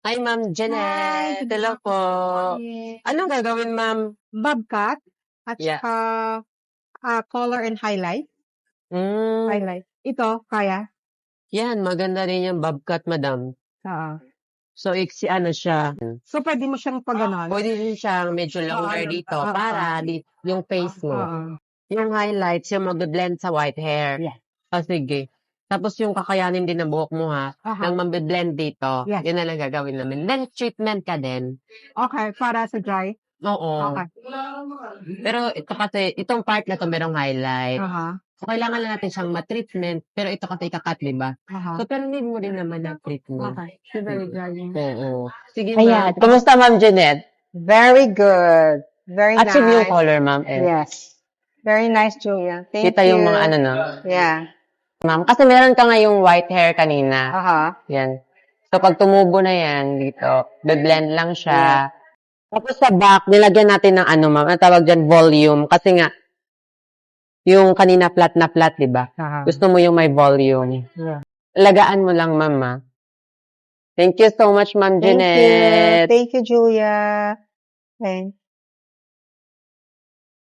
Hi, Ma'am Janet. good Hello po. morning. Anong gagawin, Ma'am? Bob cut at Yeah. saka color and highlight. Mm, Ito, kaya? yan, maganda rin yung bobcat, Madam. Oo. So, ano siya. So, pwede mo siyang pag ganon? Pwede rin siyang medyo longer dito para yung face mo. Oo. Yung highlights, yung mag-blend sa white hair. Yeah. Sige. Tapos yung kakayanin din ng buhok mo, ha? Aha. Nang mag-blend dito. Yes. Yun na lang gagawin namin. Then, treatment ka din. Okay, para sa dry? Oo. Okay. Pero ito kasi, itong part na to merong highlight. Aha. So, kailangan lang natin siyang ma-treatment. Pero ito kasi ikakat, di ba? Aha. So, pero need mo rin naman ng treatment. Okay. So, very dry. Oo. Sige, Ayan. ma'am. Kumusta, Ma'am Jeanette? Very good. Very Achieve yung nice. color, ma'am. Yes. Very nice, Julia. Thank Kita you. yung mga ano, no? Yeah. Ma'am, kasi meron ka nga yung white hair kanina. Aha. Yan. So, pag tumubo na yan, dito, be-blend lang siya. Tapos sa back, nilagyan natin ng ano, ma'am, ang tawag dyan, volume. Kasi nga, yung kanina flat na flat, di ba? Aha. Gusto mo yung may volume. Yeah. Lagaan mo lang, ma'am, ha? Thank you so much, Ma'am Thank you. Jeanette. Thank you, Julia. Okay.